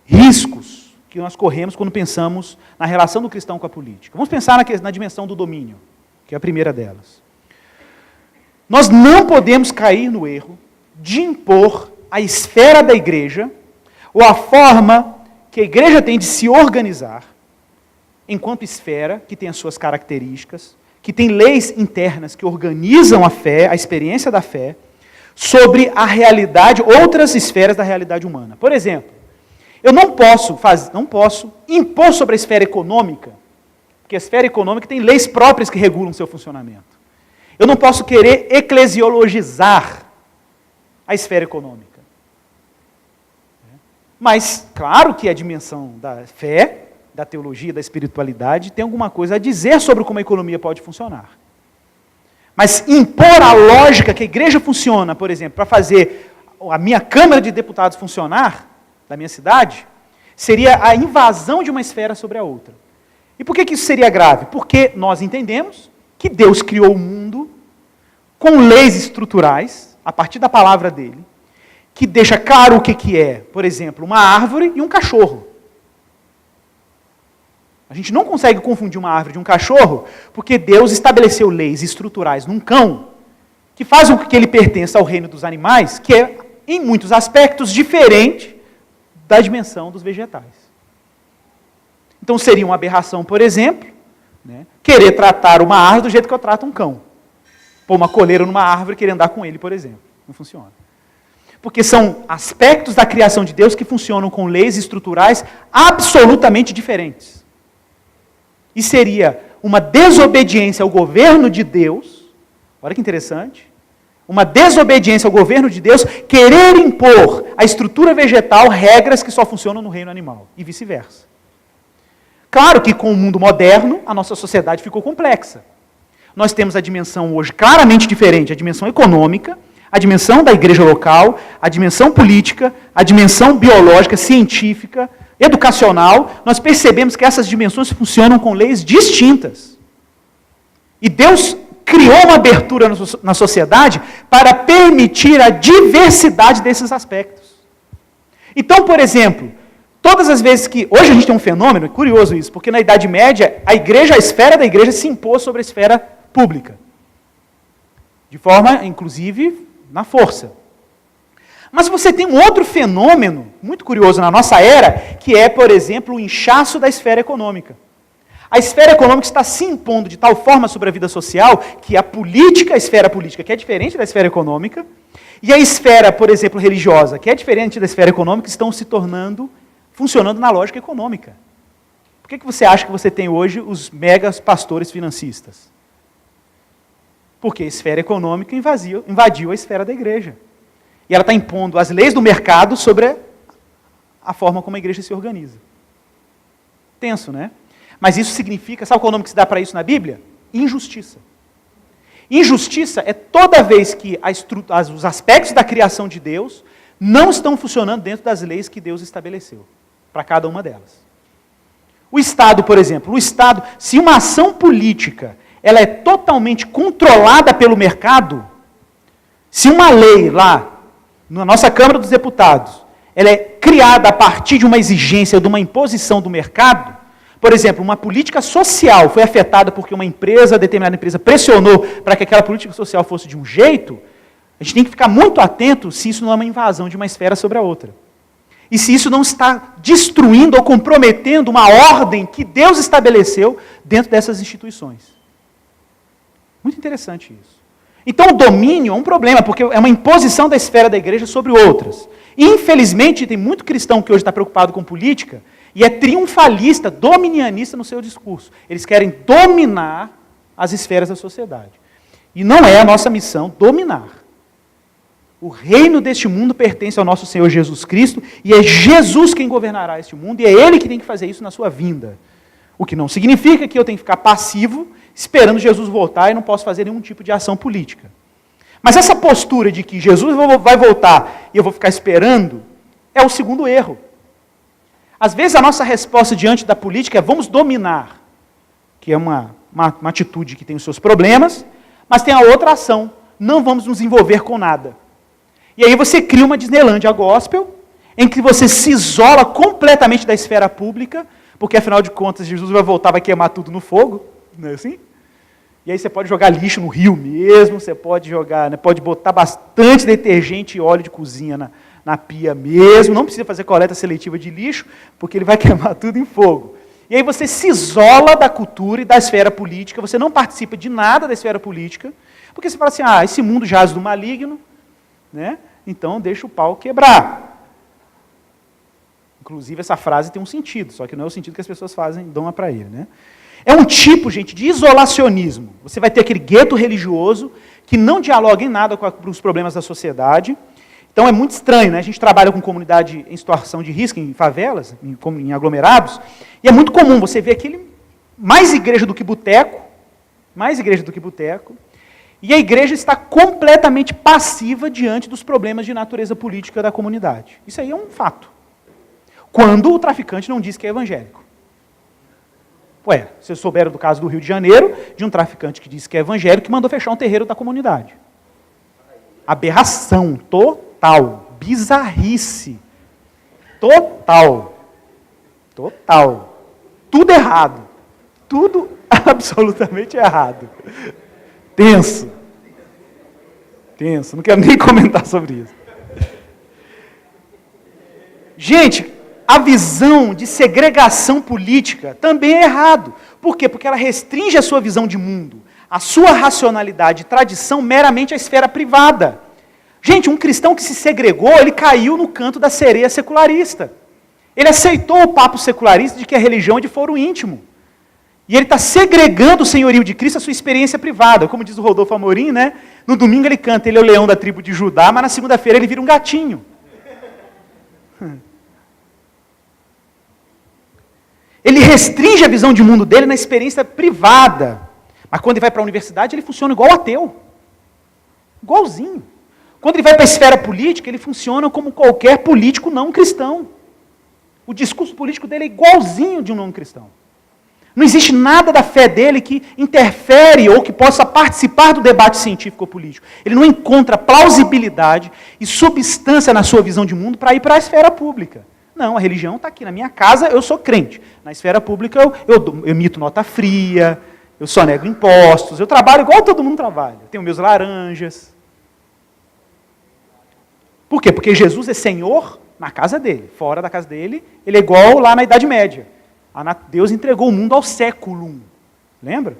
riscos que nós corremos quando pensamos na relação do cristão com a política. Vamos pensar na dimensão do domínio, que é a primeira delas. Nós não podemos cair no erro de impor à esfera da igreja ou a forma que a igreja tem de se organizar, enquanto esfera, que tem as suas características, que tem leis internas que organizam a fé, a experiência da fé, sobre a realidade, outras esferas da realidade humana. Por exemplo, eu não posso impor sobre a esfera econômica, porque a esfera econômica tem leis próprias que regulam seu funcionamento. Eu não posso querer eclesiologizar a esfera econômica. Mas, claro que a dimensão da fé, da teologia, da espiritualidade, tem alguma coisa a dizer sobre como a economia pode funcionar. Mas impor a lógica que a igreja funciona, por exemplo, para fazer a minha Câmara de Deputados funcionar, da minha cidade, seria a invasão de uma esfera sobre a outra. E por que isso seria grave? Porque nós entendemos que Deus criou o mundo com leis estruturais, a partir da palavra dele, que deixa claro o que é, por exemplo, uma árvore e um cachorro. A gente não consegue confundir uma árvore de um cachorro, porque Deus estabeleceu leis estruturais num cão, que fazem com que ele pertença ao reino dos animais, que é, em muitos aspectos, diferente da dimensão dos vegetais. Então seria uma aberração, por exemplo, querer tratar uma árvore do jeito que eu trato um cão. Pôr uma coleira numa árvore e querer andar com ele, por exemplo. Não funciona. Porque são aspectos da criação de Deus que funcionam com leis estruturais absolutamente diferentes. E seria uma desobediência ao governo de Deus, olha que interessante, uma desobediência ao governo de Deus, querer impor à estrutura vegetal regras que só funcionam no reino animal, e vice-versa. Claro que com o mundo moderno, a nossa sociedade ficou complexa. Nós temos a dimensão hoje claramente diferente, a dimensão econômica, a dimensão da igreja local, a dimensão política, a dimensão biológica, científica, educacional. Nós percebemos que essas dimensões funcionam com leis distintas. E Deus criou uma abertura na sociedade para permitir a diversidade desses aspectos. Então, por exemplo, todas as vezes que... Hoje a gente tem um fenômeno, é curioso isso, porque na Idade Média, a esfera da igreja se impôs sobre a esfera pública. De forma, inclusive, na força. Mas você tem um outro fenômeno, muito curioso na nossa era, que é, por exemplo, o inchaço da esfera econômica. A esfera econômica está se impondo de tal forma sobre a vida social, que a esfera política, que é diferente da esfera econômica, e a esfera, por exemplo, religiosa, que é diferente da esfera econômica, estão se tornando, funcionando na lógica econômica. Por que você acha que você tem hoje os megas pastores financistas? Porque a esfera econômica invadiu a esfera da igreja. E ela está impondo as leis do mercado sobre a forma como a igreja se organiza. Tenso, né? Mas isso significa, sabe qual é o nome que se dá para isso na Bíblia? Injustiça. Injustiça é toda vez que os aspectos da criação de Deus não estão funcionando dentro das leis que Deus estabeleceu, para cada uma delas. O Estado, por exemplo, se uma ação política ela é totalmente controlada pelo mercado, se uma lei lá, na nossa Câmara dos Deputados, ela é criada a partir de uma exigência, de uma imposição do mercado, por exemplo, uma política social foi afetada porque uma determinada empresa pressionou para que aquela política social fosse de um jeito, a gente tem que ficar muito atento se isso não é uma invasão de uma esfera sobre a outra. E se isso não está destruindo ou comprometendo uma ordem que Deus estabeleceu dentro dessas instituições. Muito interessante isso. Então o domínio é um problema, porque é uma imposição da esfera da igreja sobre outras. E, infelizmente, tem muito cristão que hoje está preocupado com política e é triunfalista, dominianista no seu discurso. Eles querem dominar as esferas da sociedade. E não é a nossa missão dominar. O reino deste mundo pertence ao nosso Senhor Jesus Cristo e é Jesus quem governará este mundo e é Ele que tem que fazer isso na sua vinda. O que não significa que eu tenho que ficar passivo esperando Jesus voltar e não posso fazer nenhum tipo de ação política. Mas essa postura de que Jesus vai voltar e eu vou ficar esperando, é o segundo erro. Às vezes a nossa resposta diante da política é vamos dominar, que é uma atitude que tem os seus problemas, mas tem a outra ação, não vamos nos envolver com nada. E aí você cria uma Disneylândia gospel, em que você se isola completamente da esfera pública, porque afinal de contas Jesus vai voltar, vai queimar tudo no fogo, não é assim? E aí você pode jogar lixo no rio mesmo, você pode jogar, pode botar bastante detergente e óleo de cozinha na pia mesmo, não precisa fazer coleta seletiva de lixo, porque ele vai queimar tudo em fogo. E aí você se isola da cultura e da esfera política, você não participa de nada da esfera política, porque você fala assim, esse mundo jaz do maligno, né? Então deixa o pau quebrar. Inclusive essa frase tem um sentido, só que não é o sentido que as pessoas dão para ele, né? É um tipo, gente, de isolacionismo. Você vai ter aquele gueto religioso que não dialoga em nada com os problemas da sociedade. Então é muito estranho, né? A gente trabalha com comunidade em situação de risco, em favelas, em aglomerados, e é muito comum você ver aquele mais igreja do que boteco, e a igreja está completamente passiva diante dos problemas de natureza política da comunidade. Isso aí é um fato. Quando o traficante não diz que é evangélico. Vocês souberam do caso do Rio de Janeiro, de um traficante que disse que é evangélico que mandou fechar um terreiro da comunidade. Aberração total, bizarrice, total, tudo errado, tudo absolutamente errado. Tenso, não quero nem comentar sobre isso. Gente, a visão de segregação política também é errado. Por quê? Porque ela restringe a sua visão de mundo, a sua racionalidade e tradição meramente à esfera privada. Gente, um cristão que se segregou, ele caiu no canto da sereia secularista. Ele aceitou o papo secularista de que a religião é de foro íntimo. E ele está segregando o senhorio de Cristo à sua experiência privada. Como diz o Rodolfo Amorim, né? No domingo ele canta, ele é o leão da tribo de Judá, mas na segunda-feira ele vira um gatinho. Ele restringe a visão de mundo dele na experiência privada. Mas quando ele vai para a universidade, ele funciona igual ateu. Igualzinho. Quando ele vai para a esfera política, ele funciona como qualquer político não cristão. O discurso político dele é igualzinho de um não cristão. Não existe nada da fé dele que interfere ou que possa participar do debate científico ou político. Ele não encontra plausibilidade e substância na sua visão de mundo para ir para a esfera pública. Não, a religião está aqui. Na minha casa, eu sou crente. Na esfera pública, eu emito nota fria, eu só nego impostos, eu trabalho igual todo mundo trabalha. Eu tenho meus laranjas. Por quê? Porque Jesus é Senhor na casa dele. Fora da casa dele, ele é igual lá na Idade Média. Deus entregou o mundo ao séculum. Lembra?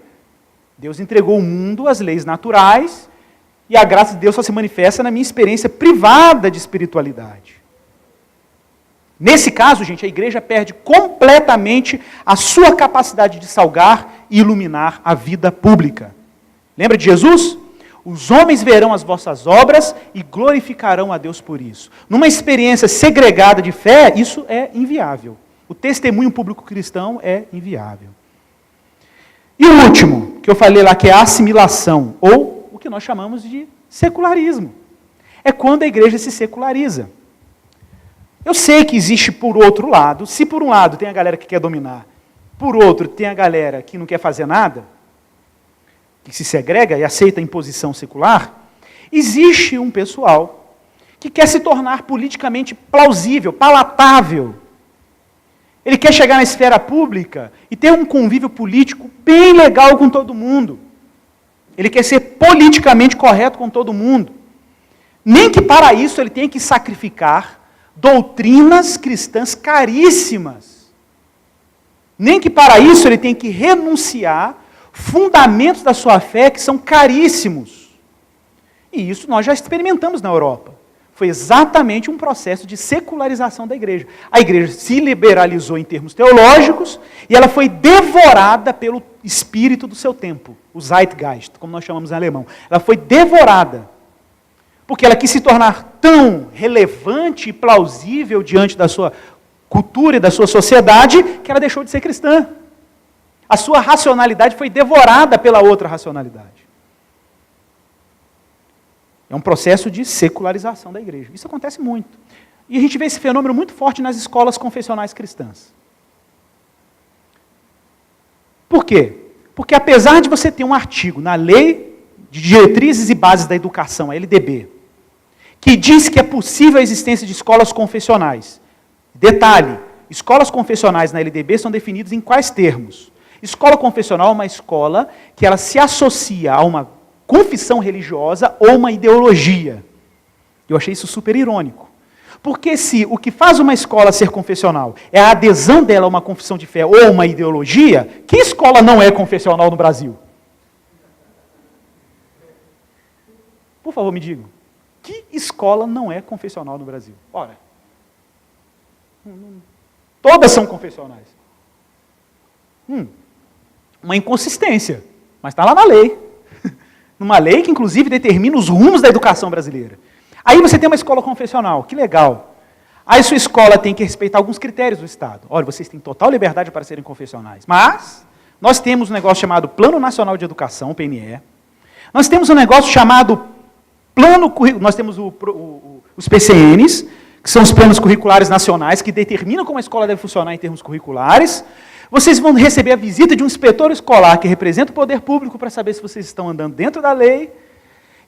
Deus entregou o mundo às leis naturais e a graça de Deus só se manifesta na minha experiência privada de espiritualidade. Nesse caso, gente, a igreja perde completamente a sua capacidade de salgar e iluminar a vida pública. Lembra de Jesus? Os homens verão as vossas obras e glorificarão a Deus por isso. Numa experiência segregada de fé, isso é inviável. O testemunho público cristão é inviável. E o último, que eu falei lá, que é a assimilação, ou o que nós chamamos de secularismo. É quando a igreja se seculariza. Eu sei que existe por outro lado, se por um lado tem a galera que quer dominar, por outro tem a galera que não quer fazer nada, que se segrega e aceita a imposição secular, existe um pessoal que quer se tornar politicamente plausível, palatável. Ele quer chegar na esfera pública e ter um convívio político bem legal com todo mundo. Ele quer ser politicamente correto com todo mundo. Nem que para isso ele tenha que sacrificar doutrinas cristãs caríssimas. Nem que para isso ele tenha que renunciar fundamentos da sua fé que são caríssimos. E isso nós já experimentamos na Europa. Foi exatamente um processo de secularização da igreja. A igreja se liberalizou em termos teológicos e ela foi devorada pelo espírito do seu tempo, o Zeitgeist, como nós chamamos em alemão. Ela foi devorada. Porque ela quis se tornar tão relevante e plausível diante da sua cultura e da sua sociedade que ela deixou de ser cristã. A sua racionalidade foi devorada pela outra racionalidade. É um processo de secularização da igreja. Isso acontece muito. E a gente vê esse fenômeno muito forte nas escolas confessionais cristãs. Por quê? Porque apesar de você ter um artigo na Lei de Diretrizes e Bases da Educação, a LDB, que diz que é possível a existência de escolas confessionais. Detalhe, escolas confessionais na LDB são definidas em quais termos? Escola confessional é uma escola que ela se associa a uma confissão religiosa ou uma ideologia. Eu achei isso super irônico. Porque se o que faz uma escola ser confessional é a adesão dela a uma confissão de fé ou uma ideologia, que escola não é confessional no Brasil? Por favor, me digam. Que escola não é confessional no Brasil? Ora, todas são confessionais. Uma inconsistência, mas está lá na lei. Numa lei que, inclusive, determina os rumos da educação brasileira. Aí você tem uma escola confessional, que legal. Aí sua escola tem que respeitar alguns critérios do Estado. Olha, vocês têm total liberdade para serem confessionais. Mas nós temos um negócio chamado Plano Nacional de Educação, o PNE. Nós temos um negócio chamado Plano Curricular. Nós temos os PCNs, que são os planos curriculares nacionais, que determinam como a escola deve funcionar em termos curriculares. Vocês vão receber a visita de um inspetor escolar que representa o poder público para saber se vocês estão andando dentro da lei.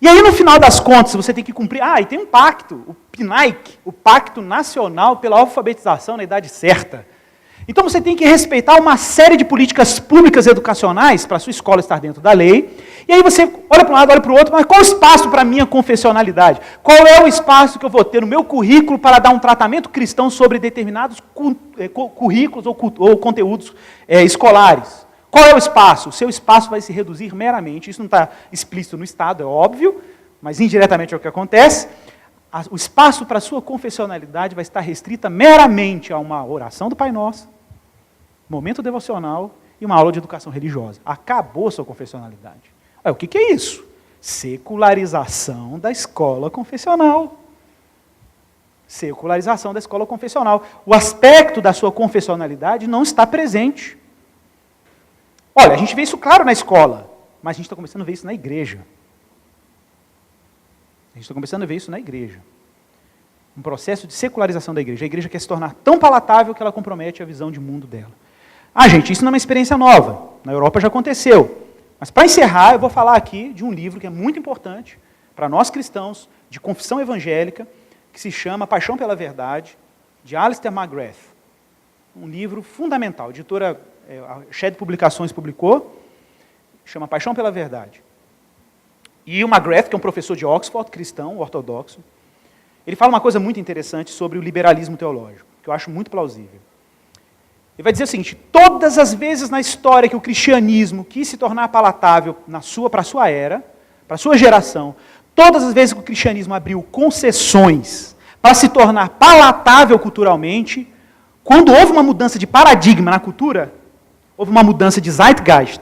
E aí, no final das contas, você tem que cumprir... e tem um pacto, o PNAEC, o Pacto Nacional pela Alfabetização na Idade Certa. Então, você tem que respeitar uma série de políticas públicas educacionais para a sua escola estar dentro da lei. E aí você olha para um lado, olha para o outro, mas qual o espaço para a minha confessionalidade? Qual é o espaço que eu vou ter no meu currículo para dar um tratamento cristão sobre determinados currículos ou conteúdos escolares? Qual é o espaço? O seu espaço vai se reduzir meramente, isso não está explícito no Estado, é óbvio, mas indiretamente é o que acontece. O espaço para a sua confessionalidade vai estar restrita meramente a uma oração do Pai Nosso, momento devocional e uma aula de educação religiosa. Acabou a sua confessionalidade. O que é isso? Secularização da escola confessional. Secularização da escola confessional. O aspecto da sua confessionalidade não está presente. Olha, a gente vê isso claro na escola, mas a gente está começando a ver isso na igreja. A gente está começando a ver isso na igreja. Um processo de secularização da igreja. A igreja quer se tornar tão palatável que ela compromete a visão de mundo dela. Gente, isso não é uma experiência nova. Na Europa já aconteceu. Mas para encerrar, eu vou falar aqui de um livro que é muito importante para nós cristãos, de confissão evangélica, que se chama Paixão pela Verdade, de Alistair McGrath. Um livro fundamental. A editora a Shed Publicações publicou, chama Paixão pela Verdade. E o McGrath, que é um professor de Oxford, cristão, ortodoxo, ele fala uma coisa muito interessante sobre o liberalismo teológico, que eu acho muito plausível. Ele vai dizer o seguinte: todas as vezes na história que o cristianismo quis se tornar palatável para a sua era, para a sua geração, todas as vezes que o cristianismo abriu concessões para se tornar palatável culturalmente, quando houve uma mudança de paradigma na cultura, houve uma mudança de zeitgeist,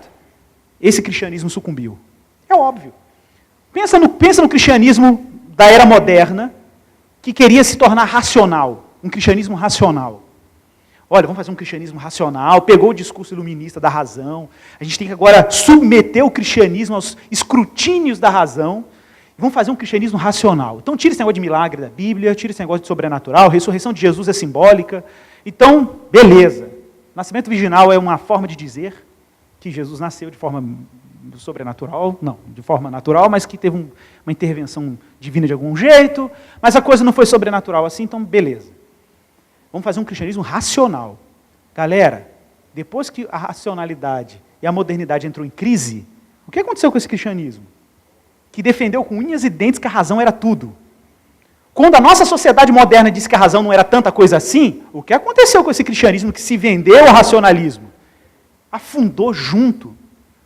esse cristianismo sucumbiu. É óbvio. Pensa no cristianismo da era moderna, que queria se tornar racional, um cristianismo racional. Olha, vamos fazer um cristianismo racional, pegou o discurso iluminista da razão, a gente tem que agora submeter o cristianismo aos escrutínios da razão, e vamos fazer um cristianismo racional. Então tira esse negócio de milagre da Bíblia, tira esse negócio de sobrenatural, a ressurreição de Jesus é simbólica, então, beleza. Nascimento virginal é uma forma de dizer que Jesus nasceu de forma sobrenatural, não, de forma natural, mas que teve uma intervenção divina de algum jeito, mas a coisa não foi sobrenatural assim, então beleza. Vamos fazer um cristianismo racional. Galera, depois que a racionalidade e a modernidade entrou em crise, o que aconteceu com esse cristianismo? Que defendeu com unhas e dentes que a razão era tudo. Quando a nossa sociedade moderna disse que a razão não era tanta coisa assim, o que aconteceu com esse cristianismo que se vendeu ao racionalismo? Afundou junto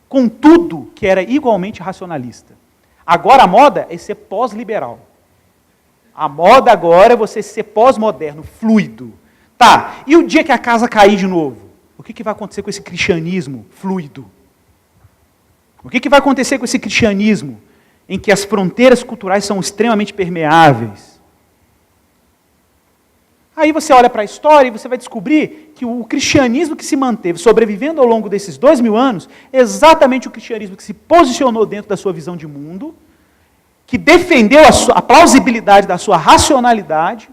com tudo que era igualmente racionalista. Agora a moda é ser pós-liberal. A moda agora é você ser pós-moderno, fluido. Tá, e o dia que a casa cair de novo? O que vai acontecer com esse cristianismo fluido? O que vai acontecer com esse cristianismo em que as fronteiras culturais são extremamente permeáveis? Aí você olha para a história e você vai descobrir que o cristianismo que se manteve sobrevivendo ao longo desses 2000 anos é exatamente o cristianismo que se posicionou dentro da sua visão de mundo, que defendeu a plausibilidade da sua racionalidade,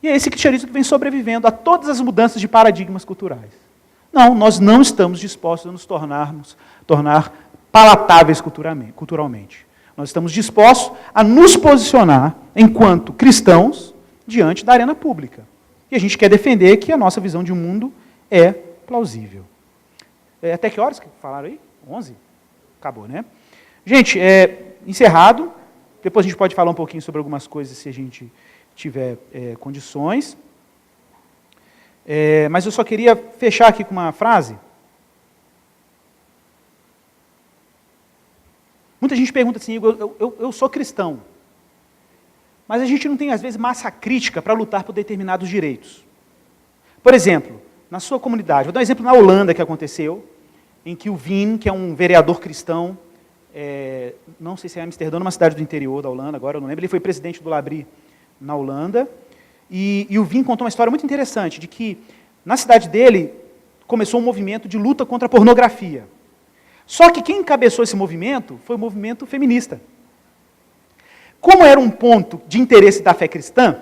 e é esse cristianismo que vem sobrevivendo a todas as mudanças de paradigmas culturais. Não, nós não estamos dispostos a nos tornar palatáveis culturalmente. Nós estamos dispostos a nos posicionar enquanto cristãos diante da arena pública. E a gente quer defender que a nossa visão de mundo é plausível. Até que horas que falaram aí? 11? Acabou, né? Gente, encerrado. Depois a gente pode falar um pouquinho sobre algumas coisas se a gente tiver condições. Mas eu só queria fechar aqui com uma frase. Muita gente pergunta assim, eu sou cristão, mas a gente não tem, às vezes, massa crítica para lutar por determinados direitos. Por exemplo, na sua comunidade, vou dar um exemplo na Holanda que aconteceu, em que o Wim, que é um vereador cristão, não sei se é Amsterdã, numa cidade do interior da Holanda, agora eu não lembro, ele foi presidente do Labri na Holanda, e o Wim contou uma história muito interessante, de que na cidade dele começou um movimento de luta contra a pornografia. Só que quem encabeçou esse movimento foi o movimento feminista. Como era um ponto de interesse da fé cristã,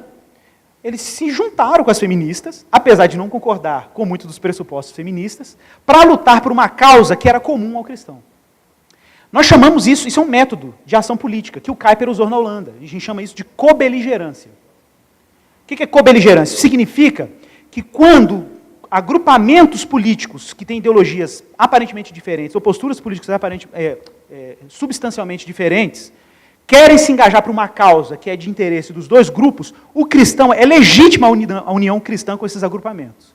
eles se juntaram com as feministas, apesar de não concordar com muitos dos pressupostos feministas, para lutar por uma causa que era comum ao cristão. Nós chamamos isso é um método de ação política, que o Kuyper usou na Holanda. A gente chama isso de cobeligerância. O que é cobeligerância? Significa que quando agrupamentos políticos que têm ideologias aparentemente diferentes, ou posturas políticas substancialmente diferentes, querem se engajar para uma causa que é de interesse dos dois grupos, o cristão, é legítima a união cristã com esses agrupamentos,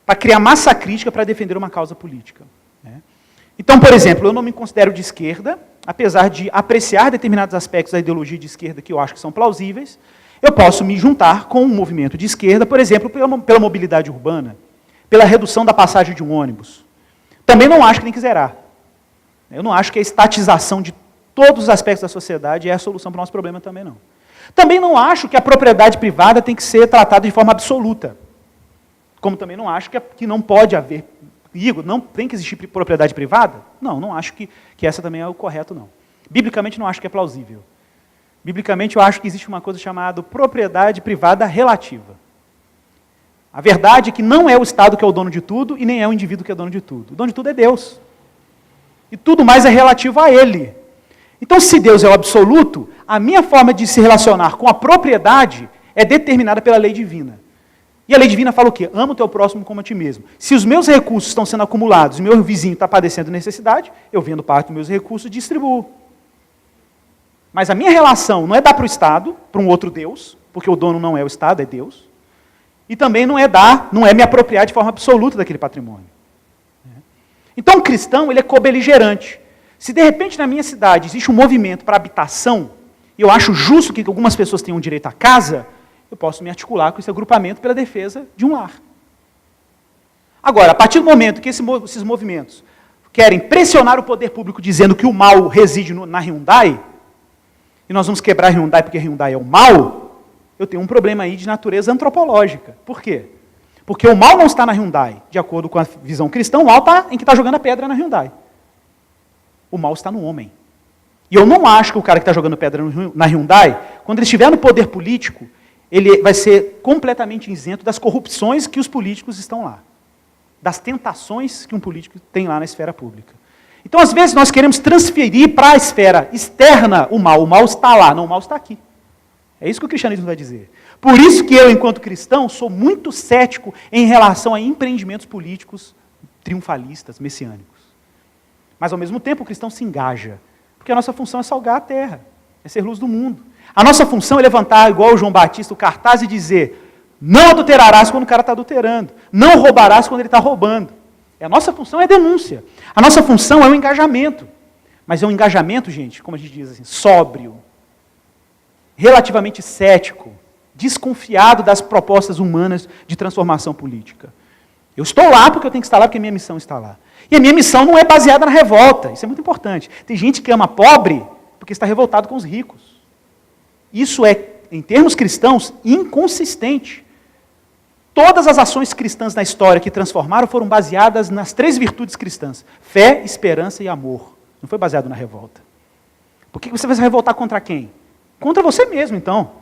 para criar massa crítica para defender uma causa política. Então, por exemplo, eu não me considero de esquerda, apesar de apreciar determinados aspectos da ideologia de esquerda que eu acho que são plausíveis, eu posso me juntar com um movimento de esquerda, por exemplo, pela mobilidade urbana, pela redução da passagem de um ônibus. Também não acho que tem que zerar. Eu não acho que a estatização de todos os aspectos da sociedade é a solução para o nosso problema também, não. Também não acho que a propriedade privada tem que ser tratada de forma absoluta. Como também não acho que não pode haver, não tem que existir propriedade privada? Não acho que essa também é o correto, não. Biblicamente não acho que é plausível. Biblicamente eu acho que existe uma coisa chamada propriedade privada relativa. A verdade é que não é o Estado que é o dono de tudo e nem é o indivíduo que é dono de tudo. O dono de tudo é Deus. E tudo mais é relativo a Ele. Então, se Deus é o absoluto, a minha forma de se relacionar com a propriedade é determinada pela lei divina. E a lei divina fala o quê? Ama o teu próximo como a ti mesmo. Se os meus recursos estão sendo acumulados e o meu vizinho está padecendo necessidade, eu vendo parte dos meus recursos e distribuo. Mas a minha relação não é dar para o Estado, para um outro Deus, porque o dono não é o Estado, é Deus. E também não é me apropriar de forma absoluta daquele patrimônio. Então, o cristão, ele é cobeligerante. Se, de repente, na minha cidade existe um movimento para habitação, e eu acho justo que algumas pessoas tenham direito à casa, eu posso me articular com esse agrupamento pela defesa de um lar. Agora, a partir do momento que esses movimentos querem pressionar o poder público dizendo que o mal reside na Hyundai, e nós vamos quebrar a Hyundai porque a Hyundai é o mal, eu tenho um problema aí de natureza antropológica. Por quê? Porque o mal não está na Hyundai. De acordo com a visão cristã, o mal está em que está jogando a pedra na Hyundai. O mal está no homem. E eu não acho que o cara que está jogando pedra na Hyundai, quando ele estiver no poder político, ele vai ser completamente isento das corrupções que os políticos estão lá. Das tentações que um político tem lá na esfera pública. Então, às vezes, nós queremos transferir para a esfera externa o mal. O mal está lá. Não, o mal está aqui. É isso que o cristianismo vai dizer. Por isso que eu, enquanto cristão, sou muito cético em relação a empreendimentos políticos triunfalistas, messiânicos. Mas, ao mesmo tempo, o cristão se engaja. Porque a nossa função é salgar a terra, é ser luz do mundo. A nossa função é levantar, igual o João Batista, o cartaz e dizer: não adulterarás quando o cara está adulterando. Não roubarás quando ele está roubando. A nossa função é denúncia. A nossa função é o engajamento. Mas é um engajamento, gente, como a gente diz assim, sóbrio, relativamente cético, desconfiado das propostas humanas de transformação política. Eu estou lá porque eu tenho que estar lá, porque a minha missão está lá. E a minha missão não é baseada na revolta, isso é muito importante. Tem gente que ama pobre porque está revoltado com os ricos. Isso é, em termos cristãos, inconsistente. Todas as ações cristãs na história que transformaram foram baseadas nas 3 virtudes cristãs: fé, esperança e amor. Não foi baseado na revolta. Por que você vai se revoltar contra quem? Contra você mesmo, então.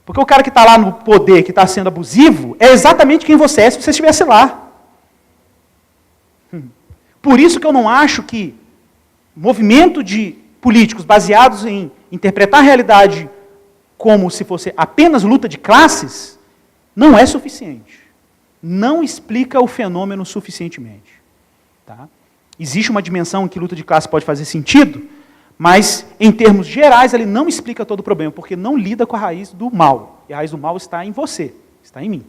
Porque o cara que está lá no poder, que está sendo abusivo, é exatamente quem você é se você estivesse lá. Por isso que eu não acho que movimento de políticos baseados em interpretar a realidade como se fosse apenas luta de classes, não é suficiente. Não explica o fenômeno suficientemente. Tá? Existe uma dimensão em que luta de classe pode fazer sentido, mas, em termos gerais, ele não explica todo o problema, porque não lida com a raiz do mal. E a raiz do mal está em você, está em mim.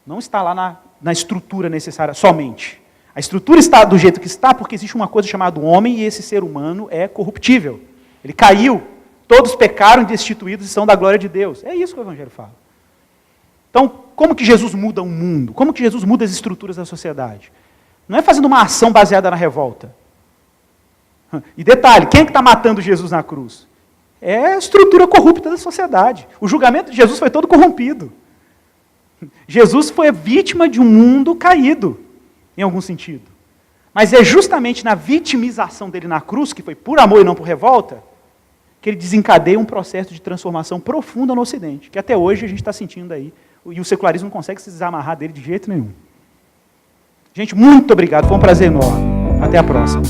Não está lá na estrutura necessária somente. A estrutura está do jeito que está porque existe uma coisa chamada homem e esse ser humano é corruptível. Ele caiu, todos pecaram e destituídos estão da glória de Deus. É isso que o Evangelho fala. Então, como que Jesus muda o mundo? Como que Jesus muda as estruturas da sociedade? Não é fazendo uma ação baseada na revolta. E detalhe, quem é que está matando Jesus na cruz? É a estrutura corrupta da sociedade. O julgamento de Jesus foi todo corrompido. Jesus foi vítima de um mundo caído, em algum sentido. Mas é justamente na vitimização dele na cruz, que foi por amor e não por revolta, que ele desencadeia um processo de transformação profunda no Ocidente, que até hoje a gente está sentindo aí. E o secularismo não consegue se desamarrar dele de jeito nenhum. Gente, muito obrigado, foi um prazer enorme. Até a próxima.